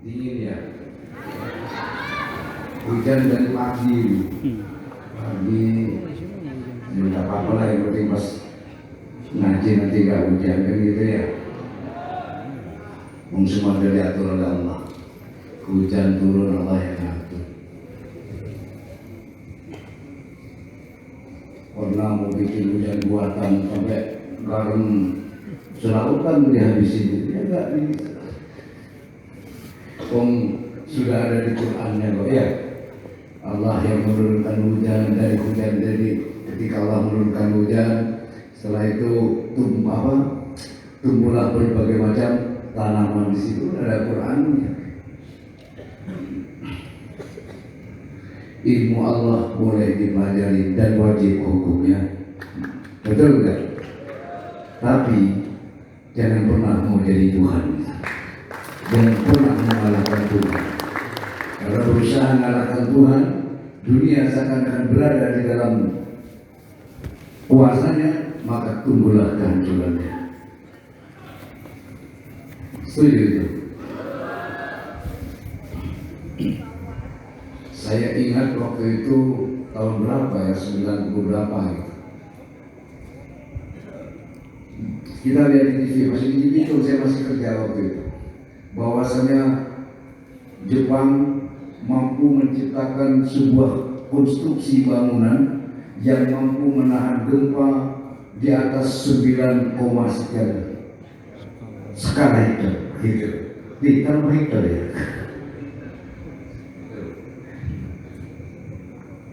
Dingin ya. Hujan dari pagi. Pagi. Ya nggak apa-apa lah, yang penting pas ngaji nanti nggak hujan kan gitu ya. Semua dari aturan Allah. Hujan turun Allah yang ngatur. Pernah mau bikin hujan buatan sampai garam selautan dihabisin, ya enggak bisa. Sudah ada di Qur'annya kok ya. Allah yang menurunkan hujan dari ketika Allah menurunkan hujan, setelah itu tumbuhlah berbagai macam tanaman. Di situ ada Qur'annya. Ilmu Allah boleh dipelajari dan wajib hukumnya, betul enggak? Tapi jangan pernah mau jadi Tuhan, jangan pernah mengalahkan Tuhan. Kalau berusaha mengalahkan Tuhan, dunia seakan-akan berada di dalam kuasanya, maka tumbuhlah kehancurannya. Setuju itu? Saya ingat waktu itu tahun berapa ya, 90 berapa gitu. Kita lihat di TV, masih di TV itu saya masih kerja waktu itu, bahwasanya Jepang mampu menciptakan sebuah konstruksi bangunan yang mampu menahan gempa di atas 9, sekian skala Richter, ditambah Richter ya.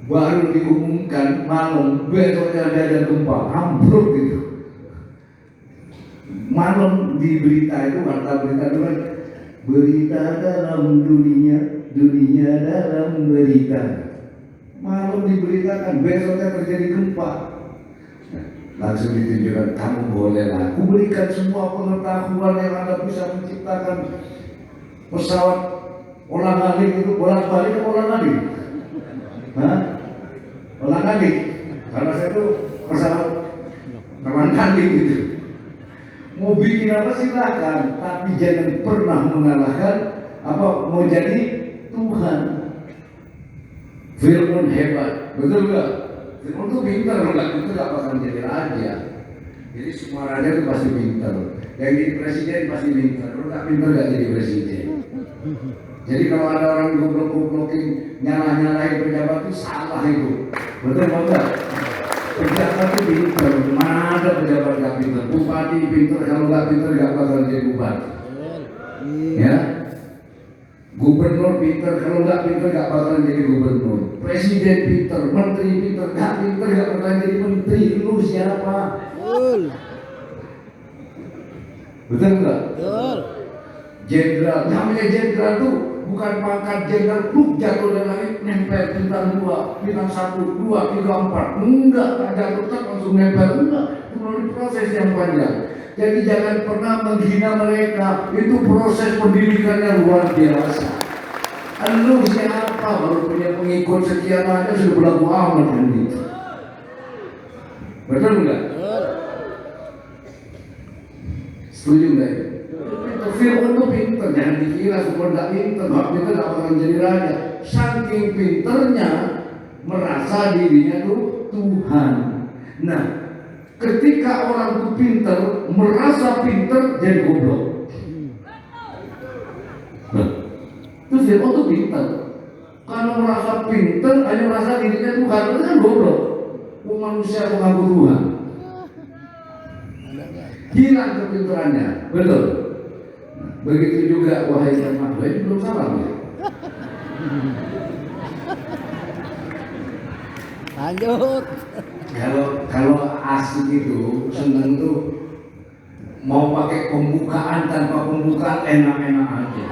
Baru diumumkan malam, besoknya ada gempa, ambruk gitu. Malam di berita itu, warta berita itu kan, berita dalam dunia, dunia dalam berita. Malam diberitakan, besoknya terjadi gempa. Langsung ditunjukkan, kamu bolehlah, aku berikan semua pengetahuan yang Anda bisa menciptakan pesawat ulang-alik itu, bolak-balik atau ulang-alik? Ulang-alik, karena saya itu pesawat terbang-kali gitu. Mau bikin apa silakan, tapi jangan pernah mengalahkan mau jadi Tuhan. Fir'aun hebat, betul nggak? Fir'aun tuh pintar, itu nggak bakal jadi raja. Jadi semua raja itu pasti pintar. Yang jadi presiden pasti pintar. Kalau nggak pintar nggak jadi presiden. Jadi kalau ada orang goblok-goblokin, nyalah-nyalahin pejabat itu salah itu. Betul nggak? Pejabat itu pintar. Mana ada pejabat nggak pintar? Bupati pintar, kalau nggak pintar nggak bakal jadi bupati. Ya. Gubernur pintar, kalau nggak pintar nggak bakal jadi gubernur. Presiden pintar, menteri pintar, nggak bakal jadi menteri. Lu siapa? Betul nggak? Betul. Jenderal, namanya jenderal tuh bukan pangkat jenderal, jatuh dari langit nempel bintang 2, bintang 1, 2, 3, 4. Enggak, tak jatuh tak langsung nempel, enggak. Itu melalui proses yang panjang. Jadi jangan pernah menghina mereka. Itu proses pendidikan yang luar biasa. Lu siapa? Baru punya pengikut sekian aja sudah berlaku amat kan gitu. Betul enggak? Setuju enggak? Fir'aun itu pintar, jangan dikira semua tidak pintar. Kita tidak akan jadi raja. Saking pintarnya merasa dirinya itu Tuhan. Nah, ketika orang itu pintar, merasa pintar, jadi goblok. Itu Fir'aun itu pintar. Kalau merasa pintar, hanya merasa dirinya Tuhan, itu kan goblok. Manusia mengaku Tuhan. Hilang kepintarannya, betul. Begitu juga wahai jemaah, belum salam ya. Lanjut. Kalau asik itu seneng tuh mau pakai pembukaan tanpa pembukaan enak-enak aja.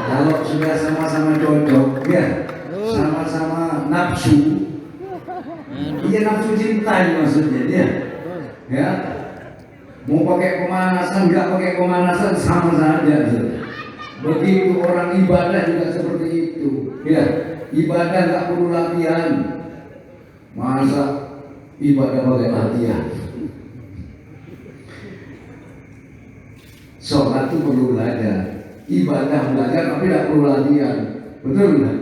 Kalau sudah sama-sama cocok, ya sama-sama nafsu, iya nafsu cinta maksudnya dia, ya. Mau pakai pemanasan, nggak pakai pemanasan sama saja. Begitu orang ibadah juga seperti itu. Ya, ibadah nggak perlu latihan. Masa ibadah pakai latihan? Sholat itu perlu belajar, ibadah belajar tapi tidak perlu latihan, betul nggak?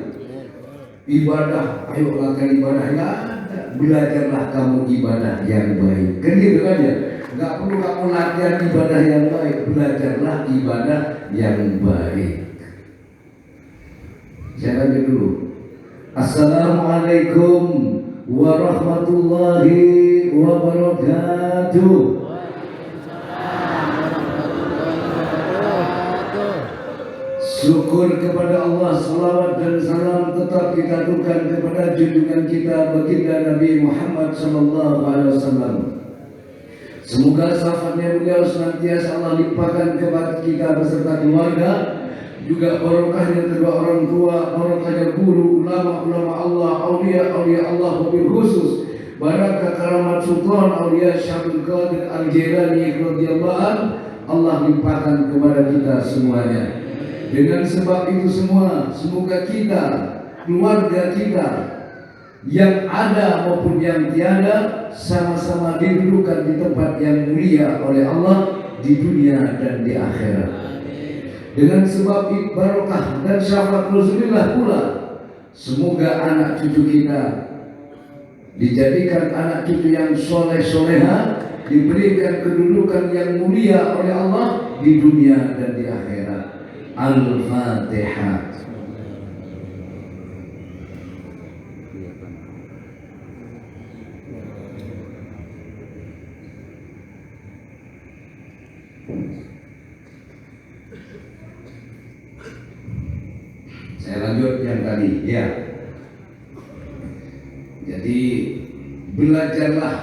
Ibadah, ayo latihan ibadah, nggak ada. Belajarlah kamu ibadah yang baik, kan gitu kan ya? Nggak perlu kamu latihan ibadah yang baik, belajarlah ibadah yang baik. Saya lanjut dulu. Assalamualaikum warahmatullahi wabarakatuh. Syukur kepada Allah, salawat dan salam tetap kita aturkan kepada junjungan kita baginda Nabi Muhammad sallallahu alaihi wasallam. Semoga syafaatnya beliau senantiasa Allah limpahkan kepada kita beserta keluarga, juga barokahnya kedua orang tua, barokahnya guru, ulama-ulama Allah, aulia-aulia Allah, wabil khusus barakah karamat sultan aulia Syabul Qadir Al-Jilani radhiyallahu anhu Allah limpahkan kepada kita semuanya. Dengan sebab itu semua, semoga kita, keluarga kita yang ada maupun yang tiada sama-sama didudukan di tempat yang mulia oleh Allah di dunia dan di akhirat. Dengan sebab barokah dan syafaat Rasulullah pula, semoga anak cucu kita dijadikan anak cucu yang soleh-soleha, diberikan kedudukan yang mulia oleh Allah di dunia dan di akhirat. Al-Fatihah. Saya lanjut yang tadi ya. Jadi belajarlah,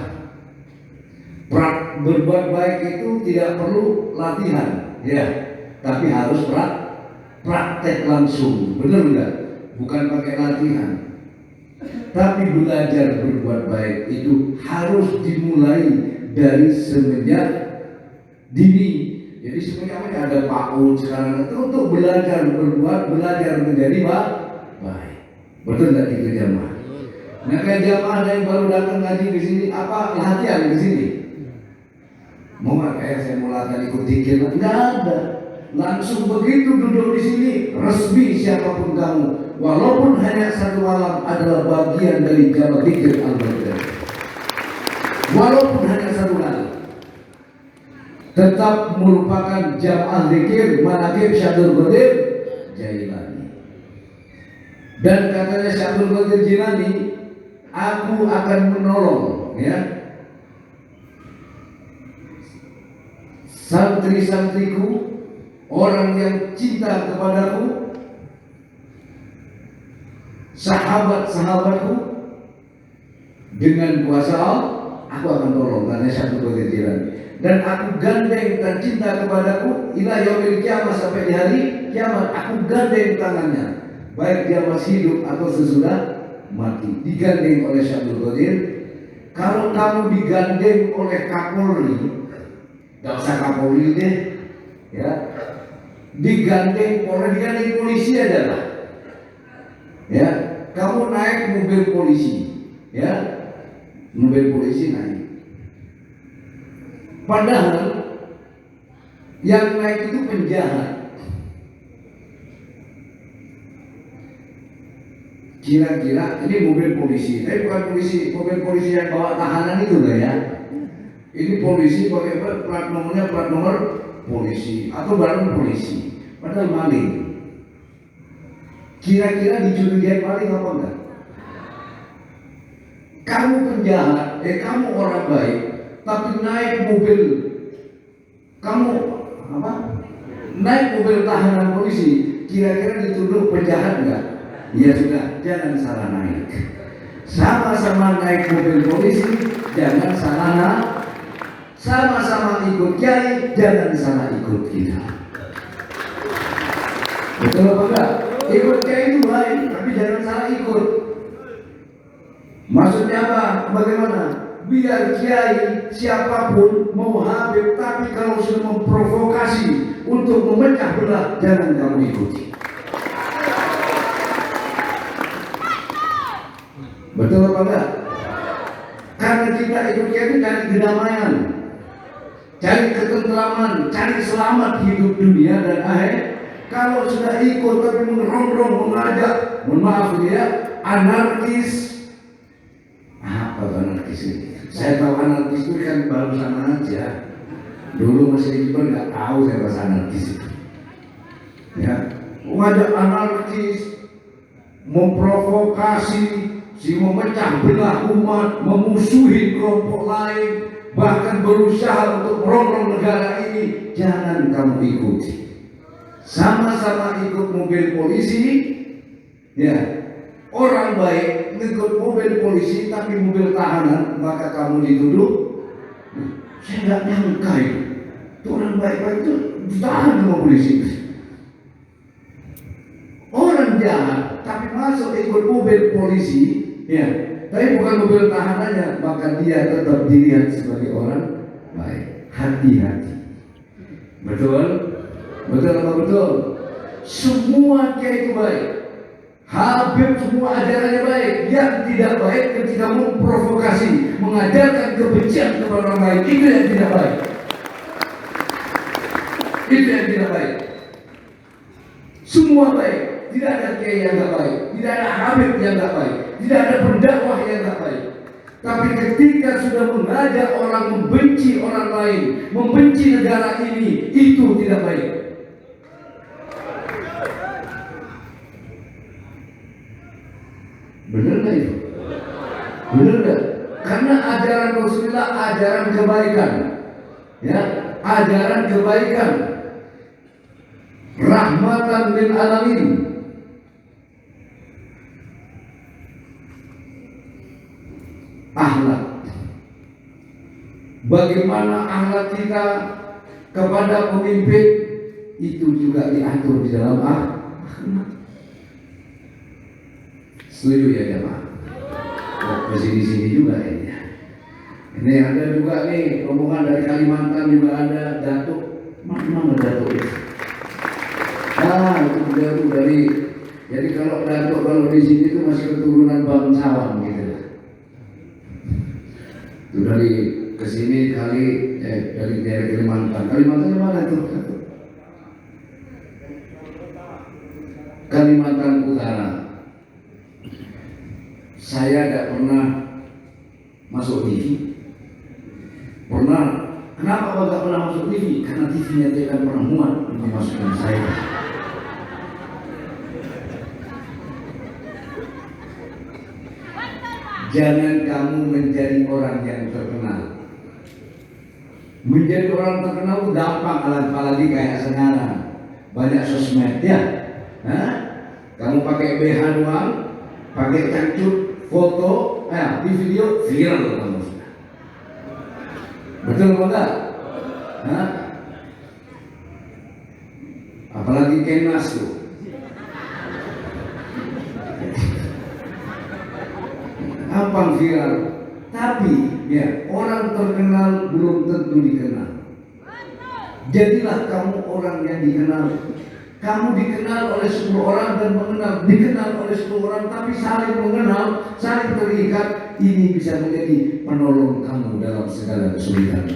berbuat baik itu tidak perlu latihan ya, tapi harus praktek langsung, benar enggak? Bukan pakai latihan. Tapi belajar berbuat baik itu harus dimulai dari semenjak dini. Jadi sebenarnya ada PAUD sekarang itu untuk belajar berbuat, belajar menjadi baik. Betul enggak gitu jamaah? Nah, kayak jamaah yang baru datang ngaji di sini, apa latihan di sini? Mau nggak kayak saya mau latihan ikut dikir? Enggak ada. Langsung begitu duduk di sini, resmi siapapun kamu, walaupun hanya satu malam adalah bagian dari jamaah dikir al-Qadir. Walaupun hanya satu malam, tetap merupakan jamaah dikir manaqib Syabul Qadir Jailani. Dan katanya Syabul Qadir Jailani, aku akan menolong ya santri-santriku, orang yang cinta kepadaku, sahabat-sahabatku, dengan kuasa Allah aku akan tolong, karena satu kebetulan. Dan aku gandeng dan cinta kepadaku ila yaumil kiamat, sampai di hari kiamat aku gandeng tangannya, baik dia masih hidup atau sesudah mati, digandeng oleh Syabul Qadir. Kalau kamu digandeng oleh Kapolri, gak usah Kapolri deh ya, digandeng polisi aja lah ya. Kamu naik mobil polisi ya, mobil polisi naik, padahal yang naik itu penjahat. Kira-kira ini mobil polisi, tapi bukan polisi, mobil polisi yang bawa tahanan itu lah ya. Ini polisi pakai plat nomornya plat nomor polisi atau barang polisi, padahal maling. Kira-kira dicurigai maling apa enggak? Kamu penjahat, kamu orang baik, tapi naik mobil, kamu apa? Naik mobil tahanan polisi, kira-kira dituduh penjahat enggak? Ya sudah, jangan salah naik. Sama-sama naik mobil polisi, jangan salah naik. Sama-sama ikut kiai, jangan salah ikut kita. Betul apa enggak? Ikut kiai itu baik, tapi jangan salah ikut. Maksudnya apa? Bagaimana? Biar kiai siapapun mau habib, tapi kalau sudah memprovokasi untuk memecah belah, jangan kamu ikuti. Betul apa enggak? Karena kita ikut kiai itu cari kedamaian. cari ketentraman, cari selamat hidup dunia dan akhir. Kalau sudah ikut tapi mengerongrong, mengajak, mohon maaf ya, anarkis. Apa anarkis ini? Saya tahu anarkis itu kan barusan aja. Dulu masih itu nggak tahu saya bahasa anarkis itu. Ya, mengajak anarkis, memprovokasi, si memecah belah umat, memusuhi kelompok lain, bahkan berusaha untuk merongrong negara ini. Jangan kamu ikuti. Sama-sama ikut mobil polisi, ya, orang baik ikut mobil polisi tapi mobil tahanan, maka kamu dituduh. Saya nggak nyangka itu orang baik-baik itu ditahan sama polisi. Orang jahat tapi masuk ikut mobil polisi, ya, tapi bukan mobil tahanannya, maka dia tetap dilihat sebagai orang baik. Hati-hati. Betul? Betul apa betul? Semua kiai itu baik. Habib semua ajarannya baik. Yang tidak baik ketika memprovokasi, mengajarkan kebencian kepada orang lain, itu yang tidak baik. Itu yang tidak baik. Semua baik. Tidak ada kiai yang tidak baik. Tidak ada habib yang tidak baik. Tidak ada pendakwah yang tidak baik. Tapi ketika sudah mengajak orang membenci orang lain, membenci negara ini, itu tidak baik. Benar nggak itu? Benar nggak? Karena ajaran Rasulullah ajaran kebaikan, ya, ajaran kebaikan, rahmatan lil alamin. Akhlak. Bagaimana akhlak kita kepada pemimpin itu juga diatur di dalam akhlak. Setuju ya jemaah? Masih di sini juga ini. Ini ada juga nih rombongan dari Kalimantan juga ada, Datuk. Mana Datuk itu? Itu Datuk dari. Jadi kalau Datuk kalau di sini itu masih keturunan bangsawan gitu. Itu dari kesini kali dari daerah Kalimantan. Kalimantan mana itu? Kalimantan Utara. Saya tidak pernah masuk TV. Pernah? Kenapa tidak pernah masuk TV? Karena TV-nya tidak pernah muat untuk masukkan saya. Jangan kamu menjadi orang yang terkenal. Menjadi orang terkenal itu gampang, apalagi kayak sekarang banyak sosmed ya. Kamu pakai BH doang, pakai cangcut, foto, di video viral kamu. Betul enggak? Apalagi Kenas tuh. Gampang viral. Tapi ya, orang terkenal belum tentu dikenal. Jadilah kamu orang yang dikenal. Kamu dikenal oleh 10 orang dan dikenal oleh 10 orang, tapi saling mengenal, saling terikat. Ini bisa menjadi penolong kamu dalam segala kesulitan.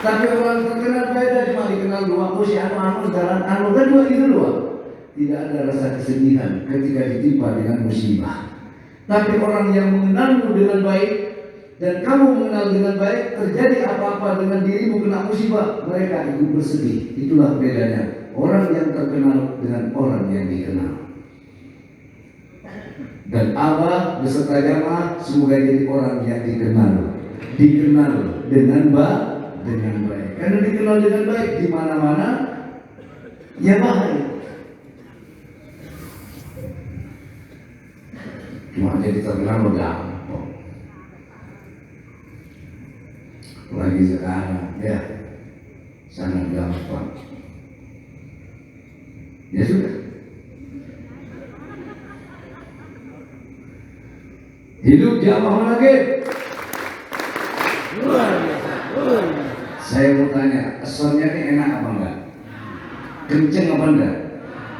Tapi orang terkenal beda, cuma dikenal doang. Si anu jalan anu kan dua itu doang. Tidak ada rasa kesedihan ketika ditimpa dengan musibah. Tapi orang yang mengenalmu dengan baik dan kamu mengenal dengan baik, terjadi apa-apa dengan dirimu kena musibah, mereka ikut bersedih. Itulah bedanya orang yang terkenal dengan orang yang dikenal. Dan Allah beserta jamaah semoga jadi orang yang dikenal dengan baik. Karena dikenal dengan baik di mana-mana, ya baik. Cuma jadi terkenal gampang. Lagi sekarang ya sangat gampang. Ya sudah. Hidup jamaah lagi. Luar biasa. Saya mau tanya, esonnya ini enak apa enggak? Kenceng apa enggak?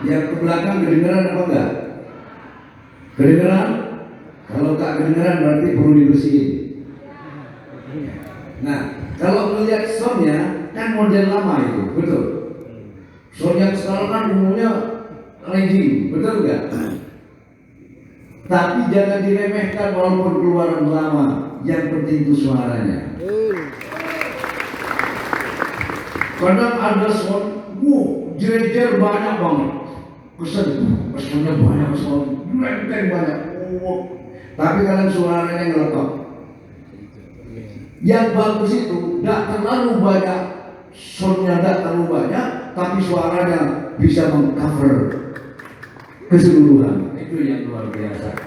Yang ke belakang kedengeran apa enggak? Kedengeran? Kalau tak kedengeran berarti perlu dibersihin. Nah, kalau melihat soundnya kan model lama itu, betul. Sound yang sekarang kan umumnya legging, betul nggak? Tapi jangan diremehkan walaupun keluaran lama, yang penting itu suaranya. Kadang ada sound, jejer banyak banget, kesannya banyak sound, banyak. Tapi kadang suaranya ngelekap. Yang bagus itu tidak terlalu banyak, soundnya tidak terlalu banyak, tapi suaranya bisa mengcover keseluruhan. Itu yang luar biasa.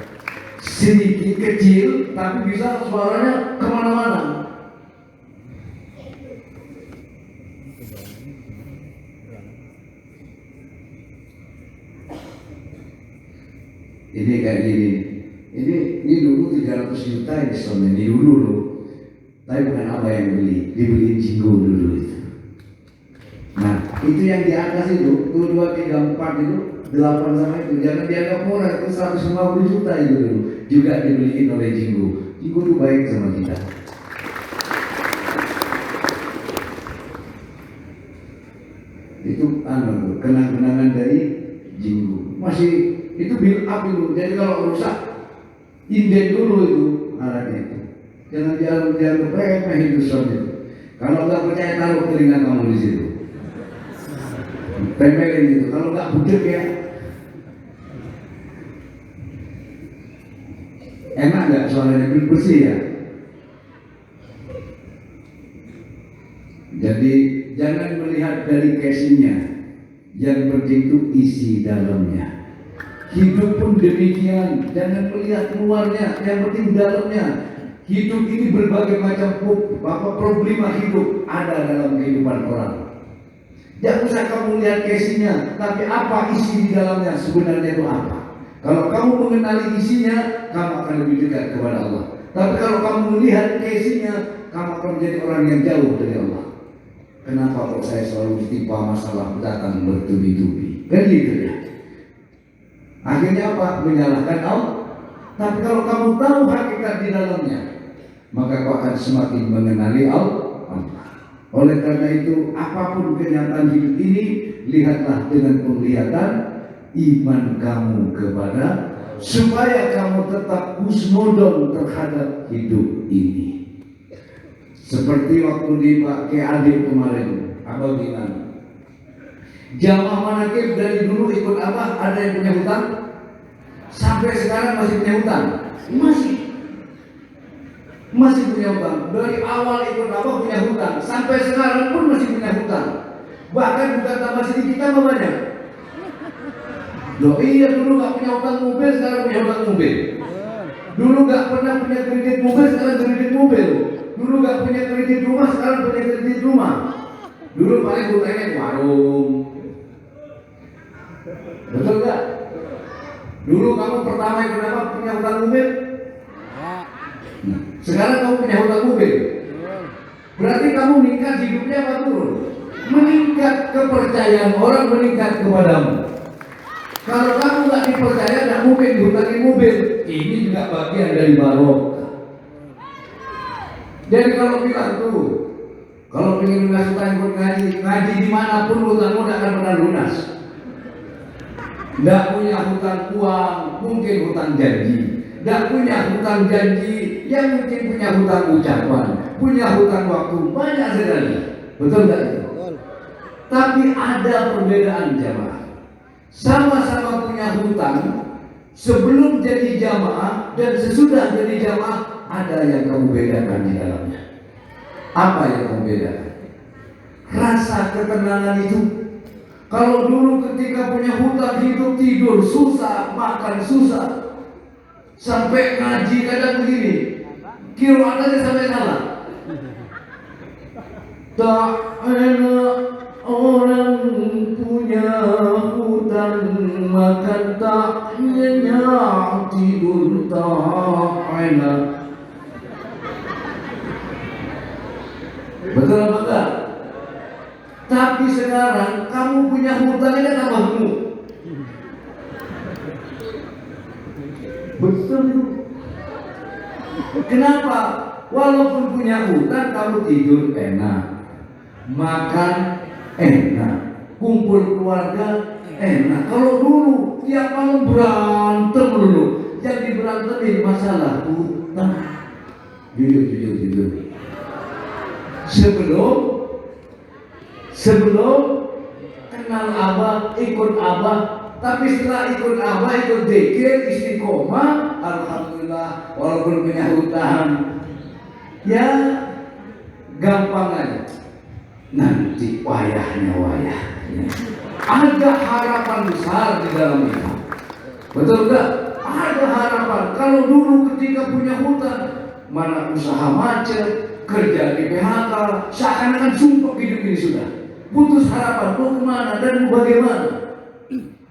Sedikit kecil, tapi bisa suaranya kemana-mana. Ini kayak gini. Ini dulu 300 juta ini soundnya, ini dulu loh. Tapi bukan apa yang beli, dibeliin Jinggo dulu itu. Nah, itu yang di atas itu, 2, 3, 4 itu, 8 sama itu. Jangan dianggap murah, itu 150 juta itu dulu. Juga dibeliin oleh Jinggo. Jinggo itu baik sama kita. Itu kenang-kenangan dari Jinggo. Masih itu build up dulu. Jadi kalau rusak, inden dulu itu alatnya itu. Jangan dianggap remeh itu sound itu. Kalau nggak percaya taruh telinga kamu di situ. Tempelin itu. Kalau nggak budek ya. Enak nggak suaranya bersih ya? Jadi jangan melihat dari casingnya. Yang penting itu isi dalamnya. Hidup pun demikian. Jangan melihat luarnya. Yang penting dalamnya. Hidup ini berbagai macam problema hidup ada dalam kehidupan orang. Jangan usah kamu lihat casingnya, tapi apa isi di dalamnya sebenarnya itu apa. Kalau kamu mengenali isinya, kamu akan lebih dekat kepada Allah. Tapi kalau kamu melihat casingnya, kamu akan menjadi orang yang jauh dari Allah. Kenapa kok saya selalu ditimpa masalah datang bertubi-tubi? Kan gitu ya. Akhirnya apa? Menyalahkan Allah. Tapi kalau kamu tahu hakikat di dalamnya, maka kau akan semakin mengenali Allah. Oleh karena itu, apapun kenyataan hidup ini, lihatlah dengan penglihatan iman kamu kepada, supaya kamu tetap husnudon terhadap hidup ini. Seperti waktu di Pak KAD kemarin, Abah bilang, jamaah manakib dari dulu ikut Abah, ada yang punya hutang? Sampai sekarang masih punya hutang? Masih punya hutang. Dari awal ikut Abah punya hutang, sampai sekarang pun masih punya hutang. Bahkan bukan tambah sedikit, tambah banyak. Loh iya, dulu gak punya hutang mobil, sekarang punya hutang mobil. Dulu gak pernah punya kredit mobil, sekarang kredit mobil. Dulu gak punya kredit rumah, sekarang punya kredit rumah. Dulu paling hutangnya ke warung. Betul gak? Dulu kamu pertama ikut Abah punya hutang mobil. Sekarang kamu punya hutang mobil. Berarti kamu meningkat hidupnya apa turun? Meningkat, kepercayaan orang meningkat kepadamu. Kalau kamu nggak dipercaya, nggak mungkin dihutangi mobil. Ini juga bagian dari barokah. Jadi kalau bilang tuh, kalau pengen lunas hutang ikut ngaji dimanapun hutangmu tidak akan pernah lunas. Nggak punya hutang uang, mungkin hutang janji. Nggak punya hutang janji, yang mungkin punya hutang ucapan, punya hutang waktu, banyak sekali. Betul nggak itu? Tapi ada perbedaan jamaah. Sama-sama punya hutang, sebelum jadi jamaah dan sesudah jadi jamaah, ada yang kamu bedakan di dalamnya. Apa yang kamu bedakan? Rasa ketenangan itu. Kalau dulu ketika punya hutang, hidup tidur susah, makan susah, sampai ngaji kadang begini, kiroan aja sampai salah. Tak enak orang punya hutang, makan tak nyenyak, tidur tak enak. Betul apa enggak? Tapi sekarang kamu punya hutang aja tambah gemuk. Betul itu. Kenapa? Walaupun punya hutang, kamu tidur enak, makan enak, kumpul keluarga enak. Kalau dulu tiap malam berantem dulu, yang diberantemin masalah hutang. Jujur. Sebelum kenal Abah, ikut Abah, tapi setelah ikut Abah, ikut zikir, istiqomah, alhamdulillah, walaupun punya hutang, ya gampang aja. Nanti wayah. Ada harapan besar di dalam itu. Betul gak? Ada harapan. Kalau dulu ketika punya hutang, mana usaha macet, kerja di PHK, seakan-akan sumpah hidup ini sudah putus harapan, mau kemana dan mau bagaimana.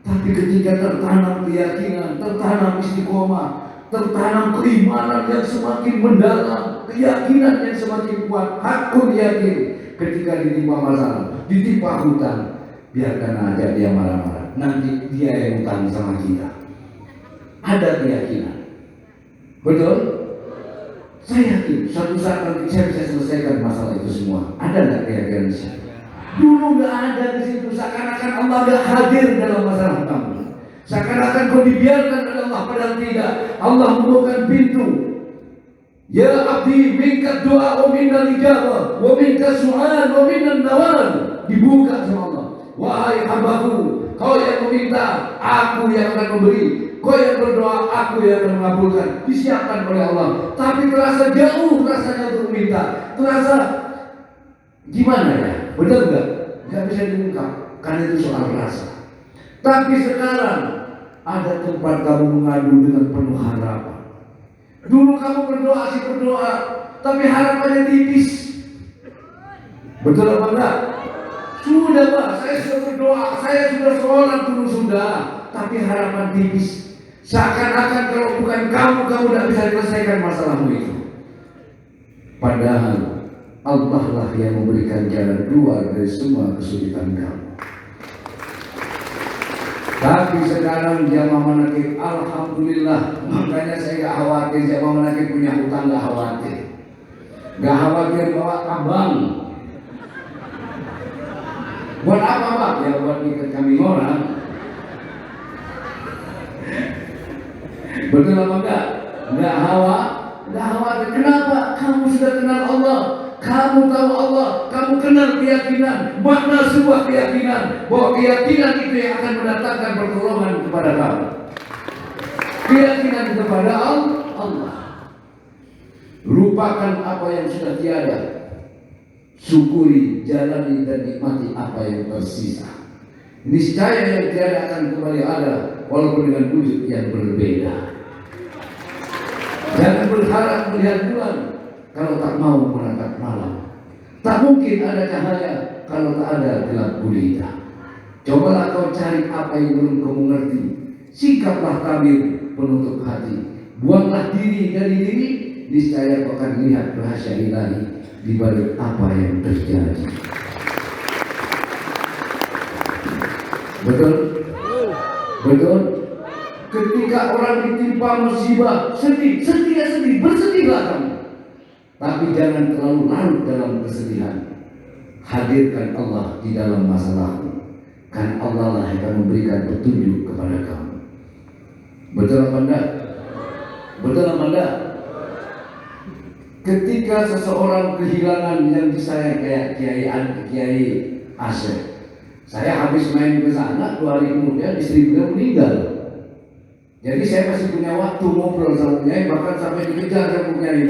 Tapi ketika tertanam keyakinan, tertanam istiqomah, tertanam keimanan yang semakin mendalam, keyakinan yang semakin kuat, hakun yakin, ketika ditimpa masalah, ditimpa hutang, biarkan aja dia marah-marah, nanti dia yang hutang sama kita. Ada keyakinan, betul? Saya yakin suatu saat nanti saya bisa selesaikan masalah itu semua. Ada nggak keyakinan di situ? Dulu nggak ada di situ, seakan-akan Allah nggak hadir dalam masalah kamu. Seakan-akan kau dibiarkan oleh Allah, padahal tidak. Allah membukakan pintu. Ya abdi, minka doa, wa minna ijabah, wa minka su'al, wa minna nawal. Dibuka sama Allah. Wahai hambaku, kau yang meminta, aku yang akan memberi. Kau yang berdoa, aku yang akan mengabulkan. Disiapkan oleh Allah. Tapi terasa jauh rasanya untuk meminta. Terasa gimana ya? Benar enggak? Enggak bisa diungkap. Karena itu soal rasa. Tapi sekarang ada tempat kamu mengadu dengan penuh harapan. Dulu kamu berdoa, tapi harapannya tipis. Betul apa enggak? Sudah Pak, saya sudah berdoa, saya sudah sholat dulu sudah, tapi harapan tipis. Seakan-akan kalau bukan kamu tidak bisa menyelesaikan masalahmu itu. Padahal Allah lah yang memberikan jalan keluar dari semua kesulitan kamu. Tapi sekarang jamaah manakib, alhamdulillah, makanya saya gak khawatir jamaah manakib punya hutang, gak khawatir. Gak khawatir bawa abang. Buat apa Pak? Ya buat ikat kami orang. Betul apa enggak? Enggak khawatir. Kenapa? Kamu sudah kenal Allah. Kamu tahu Allah, kamu kenal keyakinan, makna sebuah keyakinan bahwa keyakinan itu yang akan mendatangkan pertolongan kepada kamu. Keyakinan kepada Allah. Lupakan apa yang sudah tiada. Syukuri, jalani dan nikmati apa yang tersisa. Niscaya yang tiada akan kembali ada, walaupun dengan wujud yang berbeda. Jangan berharap melihat bulan kalau tak mau menatap malam. Tak mungkin ada cahaya kalau tak ada gelap gulita. Cobalah kau cari apa yang belum kamu ngerti. Sikaplah tabir penutup hati. Buanglah diri dari diri. Niscaya kau akan lihat rahasia ilahi di balik apa yang terjadi. Betul. Ketika orang ditimpa musibah, sedih, bersedihlah kamu. Tapi jangan terlalu larut dalam kesedihan. Hadirkan Allah di dalam masalahmu. Kan Allah lah yang akan memberikan petunjuk kepada kamu. Betul apa enggak? Ketika seseorang kehilangan yang disayang kayak Kiai Asep. Saya habis main ke sana 2 hari kemudian istri beliau meninggal. Jadi saya masih punya waktu ngobrol sama Kiai, bahkan sampai dikejar sama Kiai.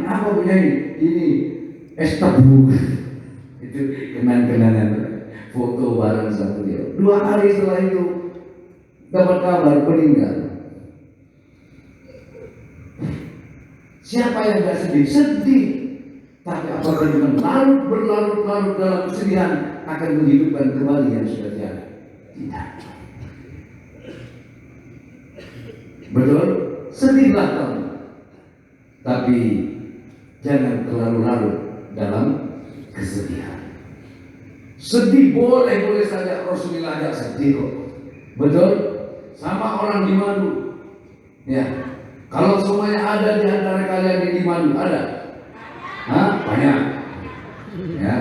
Apa Kiai? Ini es tebu. Itu kenang-kenangan foto bareng sama dia. 2 hari setelah itu dapat kabar meninggal. Siapa yang gak sedih? Sedih. Tapi apakah dengan berlarut-larut dalam kesedihan akan menghidupkan kembali yang sudah tiada? Tidak. Betul? Sedihlah kamu. Tapi jangan terlalu larut dalam kesedihan. Sedih boleh saja, Rasulullah agak sedih kok. Betul? Sama orang di Madu. Ya. Kalau semuanya ada di antara kalian yang dimadu, ada? Hah? Banyak. Ya.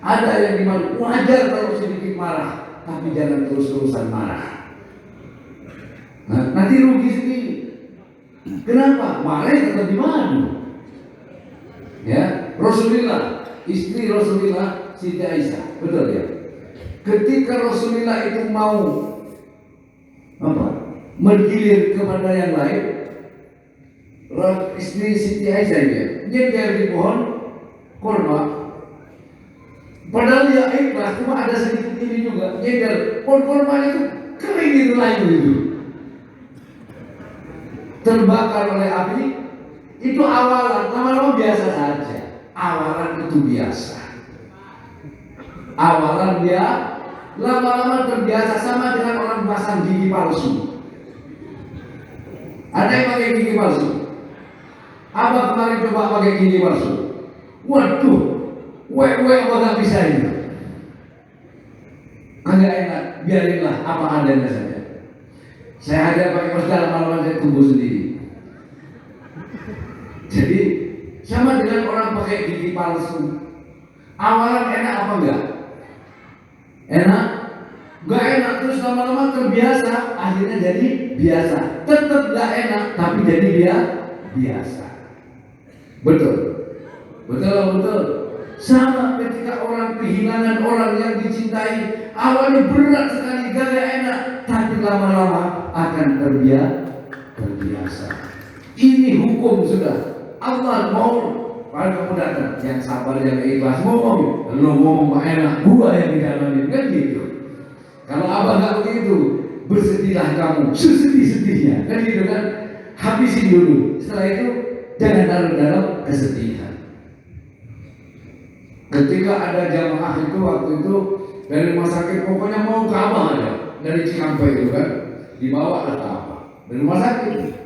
Ada yang dimadu, wajar kalau sedikit marah, tapi jangan terus-terusan marah. Nanti rugi sendiri. Kenapa? Marah tetap dimadu. Ya, Rasulullah, istri Rasulullah Siti Aisyah, betul ya. Ketika Rasulullah itu mau bergilir kepada yang lain, istri Siti Aisyah dia di pohon kurma. Padahal dia ikhlas, cuma ada sedikit ini juga. Dia pohon kurma itu kering itu lain itu, terbakar oleh api. Itu awalan, lama-lama biasa saja. Awalan itu biasa. Awalan dia lama-lama terbiasa, sama dengan orang pasang gigi palsu. Ada yang pakai gigi palsu? Abah kemarin coba pakai gigi palsu. Waduh, apa gak bisa ini? Agak enak, biarinlah apa adanya saja. Saya ada pakai masker, lama-lama saya tumbuh sendiri. Jadi sama dengan orang pakai gigi palsu. Awalan enak apa enggak? Enak? Enggak enak, terus lama-lama terbiasa, akhirnya jadi biasa. Tetap enggak enak, tapi jadi biasa. Betul? Betul. Sama ketika orang kehilangan orang yang dicintai, awalnya berat sekali, gak enak, tapi lama-lama akan terbiasa. Ini hukum sudah. Allah mau para kamu datang yang sabar, yang ikhlas, ngomong enak, gua yang dijalanin, kan gitu. Kalau abah nggak begitu, bersedihlah kamu sesedih-sedihnya, kan gitu kan. Habisin dulu, setelah itu jangan taruh dalam kesedihan. Ketika ada jamaah itu waktu itu dari rumah sakit, pokoknya mau ke abah aja, dari Cikampek itu kan, dibawa ke apa? Dari rumah sakit.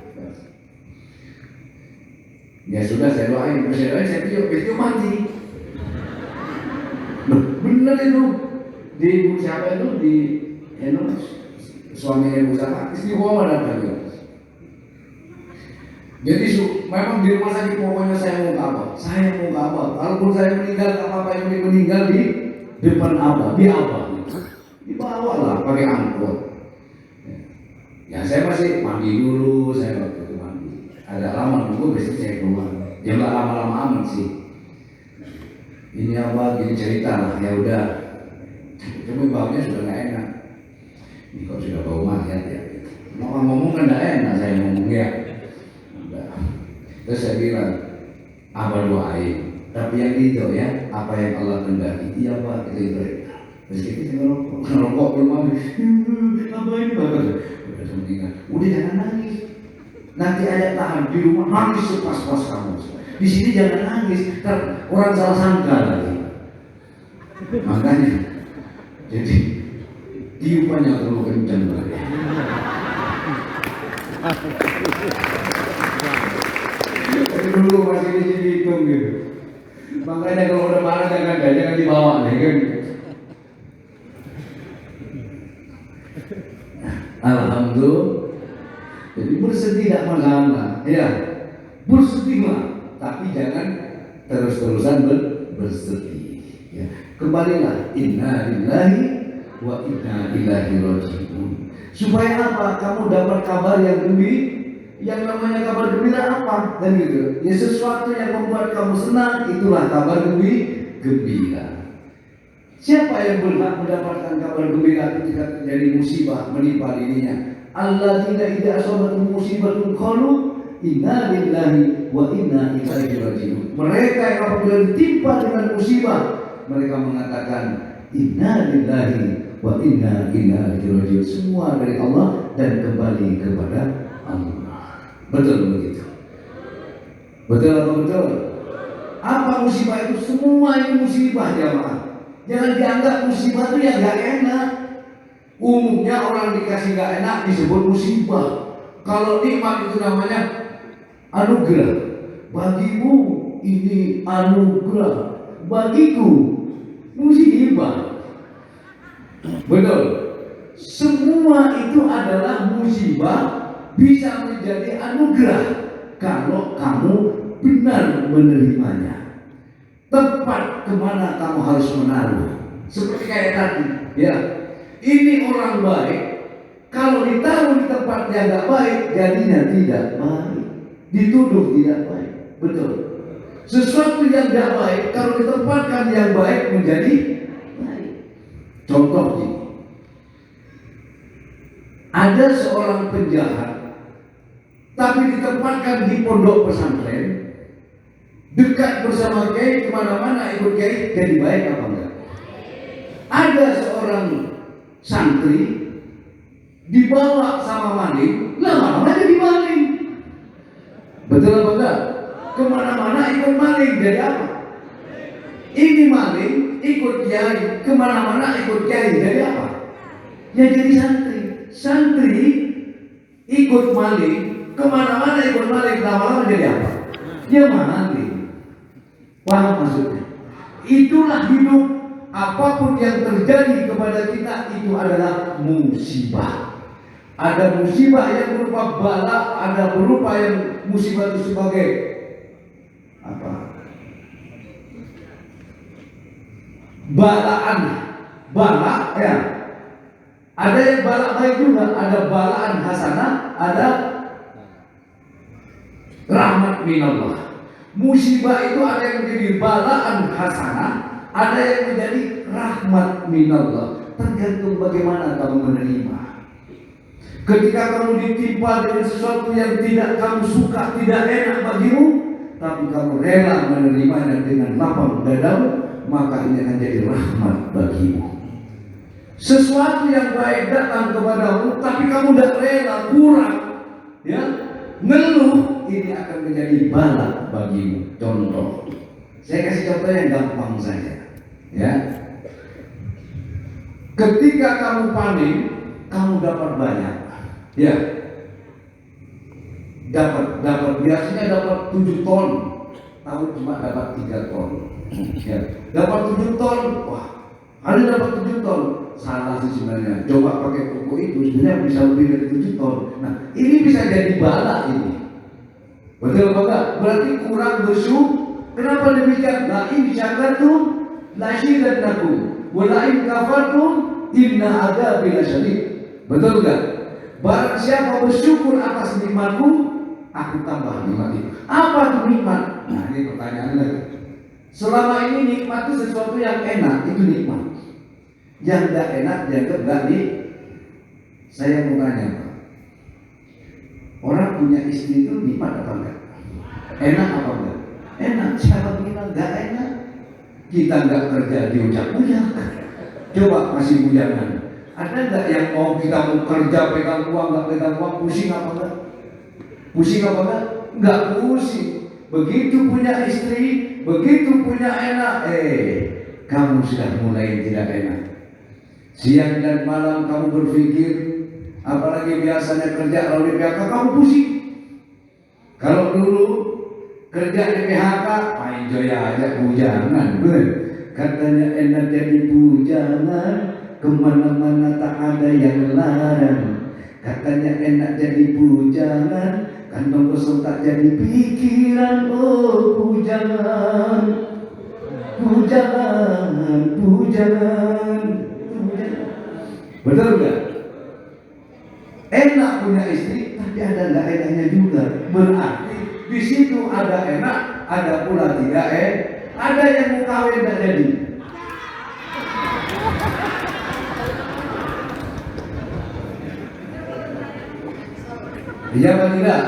Ya sudah, saya doain, saya video mati. Bener itu. Di ibu siapa itu, di suaminya ibu siapa, istri Muhammad datang. Jadi memang di rumah sakit pokoknya saya mau ke apa. Kalaupun saya meninggal, apa yang meninggal di depan apa, di apa. Dibawa lah pakai angkot. Ya saya masih mandi dulu, saya waktu itu mandi. Ada lama nunggu, besok saya keluar. Ya nggak lama-lama amat sih. Ini apa? Gini cerita lah. Ya udah. Cuma baunya sudah nggak enak. Ini kok sudah bau mayat ya. Mau ngomong kan nggak enak saya ngomong ya. Udah. Terus saya bilang, apa doain? Tapi yang itu ya, apa yang Allah kehendaki. Iya Pak, itu. Terus kita ngerokok belum habis. Apa ini bagus? Udah jangan nangis. Nanti ada tahan di rumah nangis sepas-pas kamu. Di sini jangan nangis, orang salah sangka lagi. Makanya, jadi tiupannya terlalu kencang lagi. Dulu masih dihitung gitu. Makanya kalau udah marah jangan dibawa nih kan. Alhamdulillah. Jadi bersedih tidak masalah, ya bersedihlah, tapi jangan terus-terusan bersedih. Ya. Kembalilah, inna lillahi wa inna ilaihi raji'un. Supaya apa? Kamu dapat kabar yang gembira. Yang namanya kabar gembira apa? Dan gitu. Ya sesuatu yang membuat kamu senang, itulah kabar gembira. Siapa yang berhak mendapatkan kabar gembira ketika terjadi musibah menimpa dirinya? Alladzina idza asabatuhum musibatun qalu inna lillahi wa inna ilaihi raji'un. Mereka yang apabila ditimpa dengan musibah, mereka mengatakan inna lillahi wa inna ilaihi raji'un. Semua dari Allah dan kembali kepada Allah. Betul begitu? Betul atau betul? Apa musibah itu? Semua ini musibah jamaah. Jangan dianggap musibah itu yang gak enak. Umumnya orang dikasih gak enak disebut musibah. Kalau nikmat itu namanya anugerah. Bagimu ini anugerah, bagiku musibah. Betul. Semua itu adalah musibah bisa menjadi anugerah. kalau kamu benar menerimanya. Tempat kemana kamu harus menaruh. Seperti kayak tadi, ya. Ini orang baik, kalau ditaruh di tempat yang tidak baik, jadinya tidak baik. Dituduh tidak baik, betul. Sesuatu yang tidak baik, kalau ditempatkan yang baik menjadi baik. Contoh ini, ada seorang penjahat, tapi ditempatkan di pondok pesantren, dekat bersama kiai, kemana-mana ikut kiai, jadi baik apa enggak? Ada seorang santri dibawa sama maling, lama-lama jadi maling. Betul apa enggak? Kemana-mana ikut maling, jadi apa? Ini maling ikut kiai, kemana-mana ikut kiai, jadi apa? Ya jadi santri. Santri ikut maling, kemana-mana ikut maling, lama-lama jadi apa? Ya maling. Paham maksudnya? Itulah hidup. Apapun yang terjadi kepada kita itu adalah musibah. Ada musibah yang berupa bala, ada berupa yang musibah itu sebagai apa? Balaan, bala ya. Ada yang bala baik juga, ada balaan hasanah, ada rahmat minallah. Musibah itu ada yang menjadi balaan hasanah, ada yang menjadi rahmat minallah. Tergantung bagaimana kamu menerima. Ketika kamu ditimpa dengan sesuatu yang tidak kamu suka, tidak enak bagimu, tapi kamu rela menerimanya dengan lapang dadamu, maka ini akan jadi rahmat bagimu. Sesuatu yang baik datang kepadamu, tapi kamu tidak rela, kurang, ya, ngeluh, ini akan menjadi bala bagimu. Contoh, saya kasih contoh yang gampang saja, ya. Ketika kamu panen, kamu dapat banyak, ya. Dapat biasanya dapat 7 ton, tahun cuma dapat 3 ton, ya. Dapat 7 ton, wah, ada dapat 7 ton. Salah sih sebenarnya. Coba pakai kuku itu sebenarnya bisa lebih dari 7 ton. Nah, ini bisa jadi bala ini. Betul apa enggak? Berarti kurang bersyukur. Kenapa demikian? La in syakartum la azidannakum wa la in kafartum inna adzabi lasyadid. Betul enggak? Barang siapa bersyukur atas nikmatku, aku tambah nikmat itu. Apa itu nikmat? Nah, ini pertanyaan lagi. Selama ini nikmat itu sesuatu yang enak, itu nikmat. Yang tidak enak dianggap tidak nih. Saya mau tanya, Pak. Orang punya istri itu nikmat apa enggak? Enak apa enggak? Enak. Siapa bilang enggak enak? Kita enggak kerja diujak-ujak. Coba kasih bujangan. Ada enggak yang mau kita mau kerja pegang uang, enggak pegang uang, pusing apa enggak? Pusing apa enggak? Enggak pusing. Begitu punya istri, begitu punya enak, kamu sudah mulai tidak enak. Siang dan malam kamu berpikir, apalagi biasanya kerja kalau di PHK kamu pusing. Kalau dulu kerja di PHK, main joya aja bujangan, bener. Katanya enak jadi bujangan, kemana-mana tak ada yang larang. Katanya enak jadi bujangan, kantong kosong tak jadi pikiran. Oh bujangan, bujangan, bujangan. Betul enggak? Enak punya istri, tapi ada enggak enaknya juga. Berarti di situ ada enak, ada pula tidak ada yang mau kawin enggak jadi. Iya apa tidak?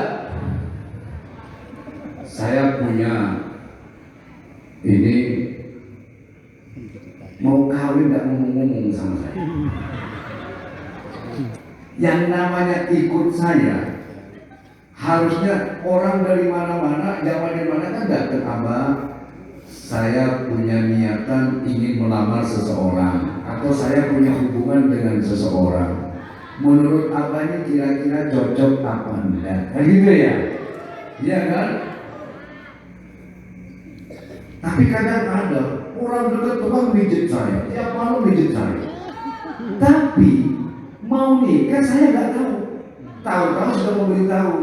Saya punya ini mau kawin enggak ngomong-ngomong sama saya. Yang namanya ikut saya, harusnya orang dari mana-mana, zaman dari mana kan datang, Abah, saya punya niatan ingin melamar seseorang, atau saya punya hubungan dengan seseorang. Menurut Abah ini kira-kira cocok apa enggak? Kan gitu ya? Iya kan? Tapi kadang ada orang dekat tukang mijit saya, tiap malam mijit saya. Tapi mau nikah saya nggak tahu. Tahu-tahu sudah memberitahu,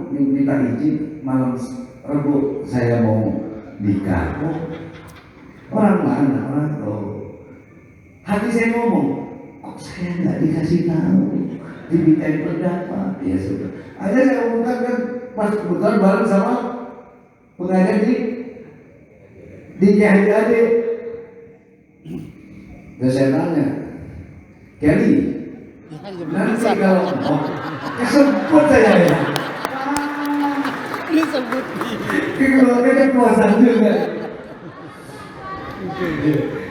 minta izin malam Rabu saya mau nikah. Oh, orang mana? Orang tahu. Hati saya ngomong, kok saya nggak dikasih tahu? Dimintain pendapat. Ya sudah. Akhirnya saya umumkan kan pas kebetulan bareng sama pengajian di KHJAD. Terus saya tanya, Kelly, nanti kalau kesebut saya ya. Disebut. Keluarga kan puasa juga.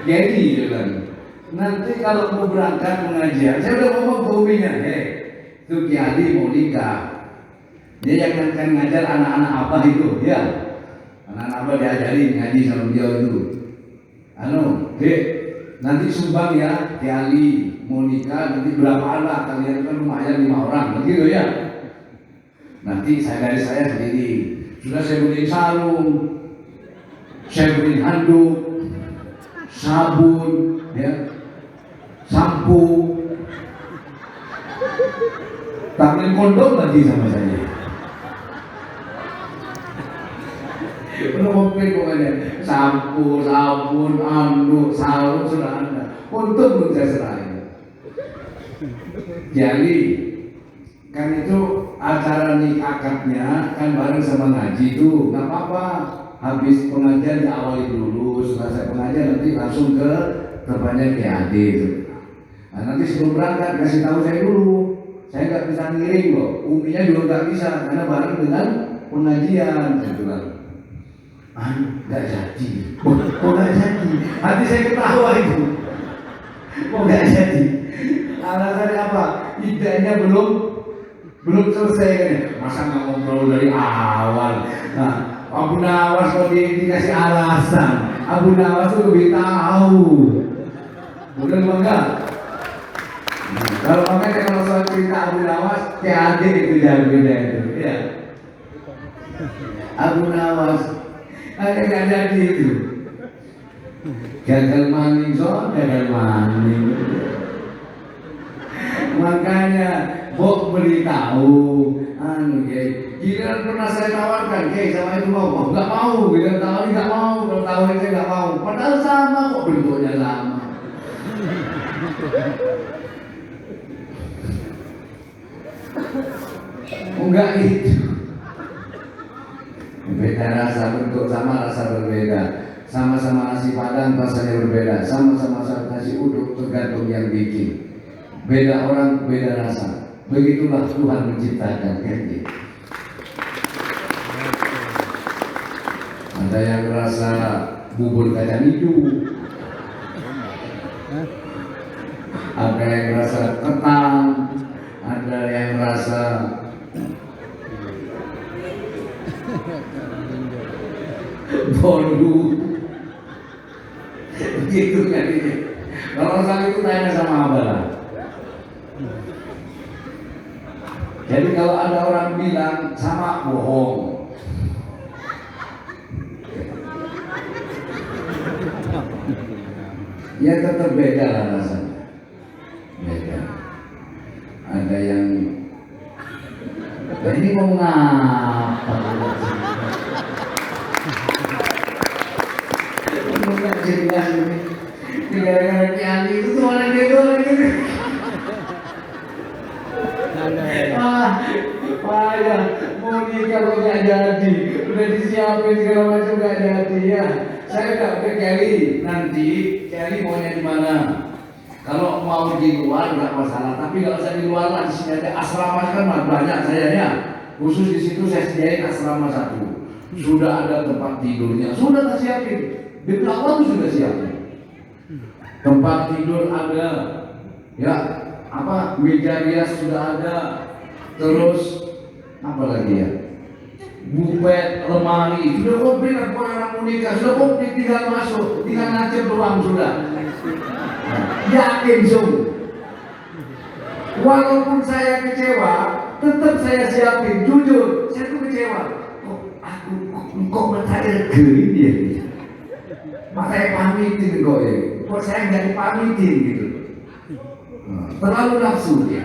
Jadi bilang, nanti kalau mau berangkat pengajian, saya udah ngomong ke uminya, itu Ki Adi mau nikah. Dia yang akan ngajar anak-anak apa itu, ya. Anak-anak apa diajarin ngaji sama dia itu. Nanti sumbang ya, Ki Ali mau nikah, nanti berapa anak? Kalian kan lumayan 5 orang, begitu ya. Nanti dari saya sendiri. Sudah saya beli sarung, saya beli handuk, sabun, ya, sampo, tambahin kondom lagi sama saya. Pokoknya pokoknya sampo, sabun, handuk, sarung sudah ada. Untung belum saya serahin. Jadi kan itu acara nikah akadnya kan bareng sama ngaji tuh, nggak apa-apa. Habis pengajian diawali dulu, selesai pengajian nanti langsung ke tempatnya KAD itu. Nah, nanti sebelum berangkat kasih tahu saya dulu, saya nggak bisa ngiring loh, uminya juga nggak bisa karena bareng dengan pengajian. Saya bilang, nggak jadi, kok nggak jadi? Hati saya ketawa itu, kok nggak jadi? Alasannya apa? Idenya belum selesai kan? Masa nggak ngobrol dari awal? Nah, Abu Nawas kok dikasih alasan? Abu Nawas tuh lebih tahu. Bener enggak? Nah, kalau soal cerita Abu Nawas, kayak adik itu beda itu, ya. Abu Nawas, nggak jadi itu. Gagal maning gagal maning. Makanya Bok beritahu, giliran pernah saya tawarkan, sama itu mau, nggak mau, giliran tawarin nggak mau, kalau tawarin saya nggak mau, padahal sama kok bentuknya sama. Enggak itu, beda rasa bentuk sama rasa berbeda, sama-sama nasi padang rasanya berbeda, sama-sama nasi uduk tergantung yang bikin. Beda orang, beda rasa. Begitulah Tuhan menciptakan kan gitu. Ada yang rasa bubur kacang hijau, ada yang rasa ketan, ada yang rasa bolu. Begitu kan ini. Kalau orang itu tanya sama Abah. Jadi kalau ada orang bilang sama, bohong. Ya tetap beda lah rasanya. Beda. Ada yang ini mau ngapa? Enggak jelas ini. Gara-gara Kiani itu tuh orang bego lagi. Payah, mau nikah kok gak jadi, udah disiapin segala macam gak jadi ya. Saya udah ke Kelly, nanti Kelly maunya di mana? Kalau mau di luar nggak masalah, tapi kalau saya di luar lah, di sini ada asrama kan banyak saya ya. Khusus di situ saya sediain asrama 1. Sudah ada tempat tidurnya, sudah tak siapin. Di belakang sudah siapin. Tempat tidur ada, ya. Meja rias sudah ada, terus apa lagi ya, bufet, lemari, sudah komplit. Orang mau nikah sudah komplit, tinggal masuk, tinggal ngacir doang sudah. Yakin sungguh. Walaupun saya kecewa, tetap saya siapin. Jujur, saya tuh kecewa. Kok saya gini ya? Makanya pamitin kok ya. Kok saya nggak dipamitin gitu? Terlalu nafsu ya.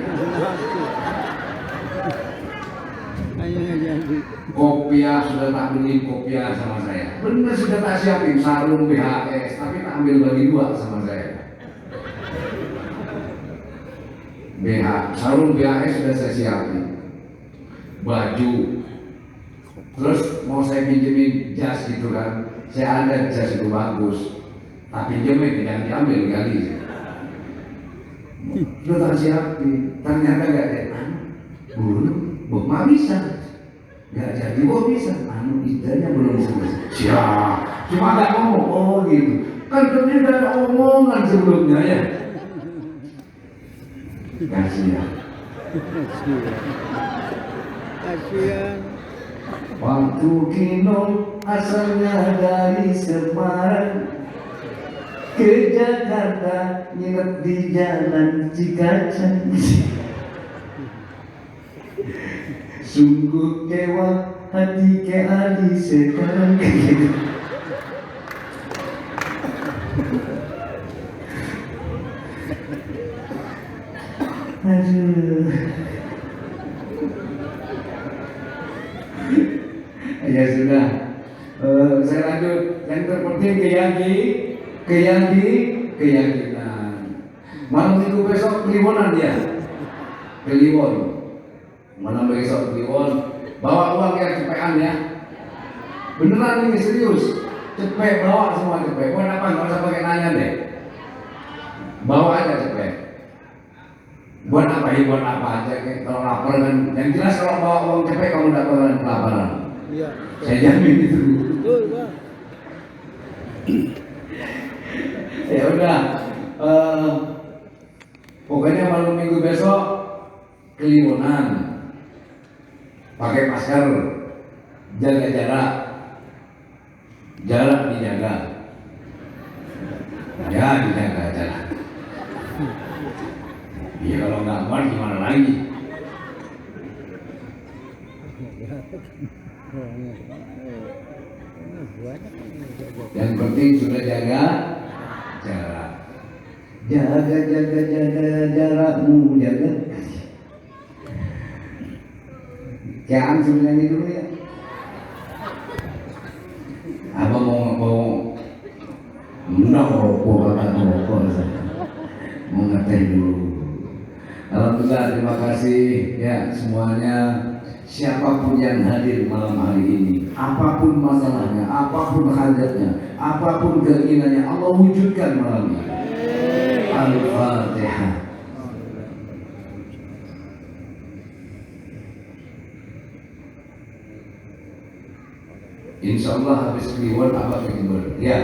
Kopiah sudah tak beli kopiah sama saya. Bener sudah tak siapin sarung BHS, tapi tak ambil bagi dua sama saya. Sarung BHS sudah saya siapin. Baju. Terus mau saya pinjemin jas gitu kan. Saya ada jas itu bagus. Tak pinjemin, jangan diambil kali. Sudah tak siapin. Ternyata gak ada. Belum bisa. Gak jadi, bisa. Idenya belum selesai. Siap. Cuma gak ngomong, gitu. Kan dia udah ada omongan sebelumnya ya. Kasihan. Waktu Kino asalnya dari Semarang ke Jakarta, nginep di jalan Cikacang. Sungguh kecewa hati ke Ali sekarang. Aduh. Ya sudah, saya lanjut. Yang terpenting keyakinan. Malam minggu besok Kliwonan ya, Kliwon. Malam besok Kliwon. Bawa uang ya, cepetan ya. Beneran ini serius. Cepet bawa semua cepet. Buat apa? Nggak usah pakai nanya deh. Bawa aja cepet. Buat apa ya? Buat apa aja? Kalau lapar kan. Yang jelas kalau bawa uang cepet kamu tidak bakalan kelaparan. Iya. Saya jamin itu. Betul, Bang. Ya udah. Pokoknya malam minggu besok Kliwonan. Pakai masker, jaga jarak dijaga, ya dijaga jarak. Ya kalau nggak kuat gimana lagi? Yang penting sudah jaga jarak. Jaga jarakmu, jaga. Jangan sebenarnya dulu ya. Abang mau merokok mau ngeteh dulu. Alhamdulillah, terima kasih ya semuanya. Siapapun yang hadir malam hari ini, apapun masalahnya, apapun hajatnya, apapun keinginannya, Allah wujudkan malam ini. Al-Fatihah. Insya Allah habis Kliwon Abah ke Jember. Ya,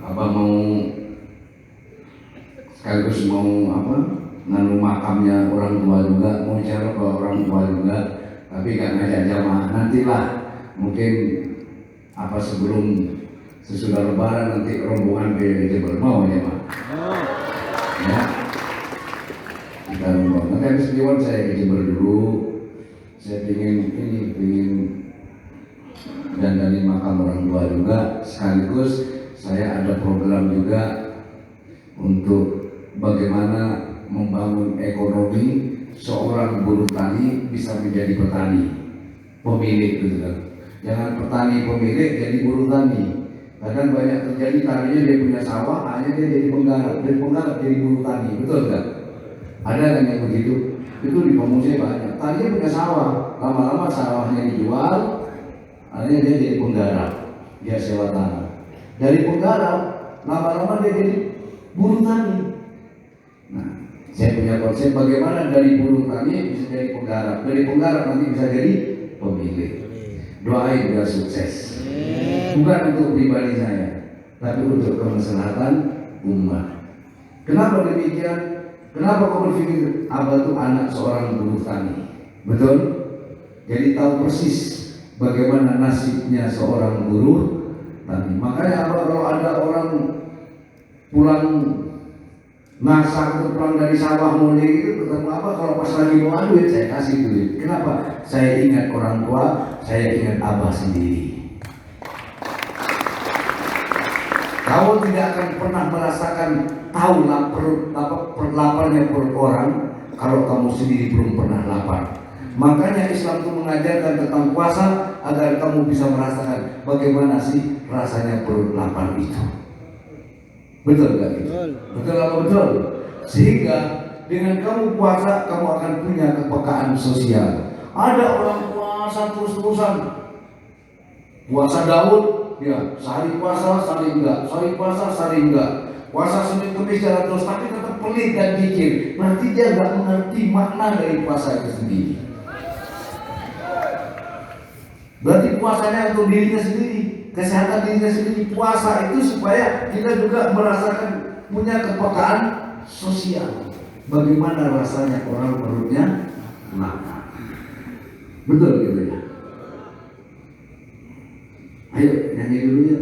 Abah mau sekaligus mau apa? Nganu makamnya orang tua juga, mau cara ke orang tua juga, tapi gak ngajak jamaah. Nantilah mungkin apa sebelum sesudah Lebaran nanti rombongan ke Jember mau ya Pak. Ya, kita rombongan. Nanti habis Kliwon saya ke Jember dulu. Saya pingin dan dari makam orang tua juga, sekaligus saya ada program juga untuk bagaimana membangun ekonomi seorang buruh tani bisa menjadi petani pemilik gitu kan. Jangan petani pemilik jadi buruh tani. Kadang banyak terjadi taninya dia punya sawah, hanya dia jadi penggarap, dari penggarap jadi buruh tani, betul nggak? Ada kan yang begitu? Itu di Pemuse banyak. Tadinya punya sawah, lama-lama sawahnya dijual. Akhirnya dia jadi penggarap, dia sewa tanah. Dari penggarap, lama-lama dia jadi buruh tani. Nah, saya punya konsep bagaimana dari buruh tani bisa jadi penggarap, dari penggarap nanti bisa jadi pemilik. Doain biar sukses. Bukan untuk pribadi saya, tapi untuk kemaslahatan umat. Kenapa demikian? Kenapa kau berpikir Abah itu anak seorang buruh tani? Betul? Jadi tahu persis bagaimana nasibnya seorang buruh tani. Makanya kalau ada orang pulang masak atau pulang dari sawah mulai itu ketemu apa, kalau pas lagi mau duit saya kasih duit. Kenapa? Saya ingat orang tua, saya ingat Abah sendiri. Kau tidak akan pernah merasakan tahu laparnya perut orang kalau kamu sendiri belum pernah lapar. Makanya Islam itu mengajarkan tentang puasa agar kamu bisa merasakan bagaimana sih rasanya perut lapar itu. Betul gak itu? Betul apa betul? Sehingga dengan kamu puasa, kamu akan punya kepekaan sosial. Ada orang puasa terus-terusan. Puasa Daud, ya, sehari puasa, sehari enggak. Sehari puasa, sehari enggak. Puasa Senin Kamis jalan terus, tapi tetap pelit dan pikir. Berarti dia enggak mengerti makna dari puasa itu sendiri. Berarti puasanya untuk dirinya sendiri, kesehatan dirinya sendiri. Puasa itu supaya kita juga merasakan punya kepekaan sosial. Bagaimana rasanya orang perutnya lapar. Betul gitu ya. Ayo nyanyi dulu ya.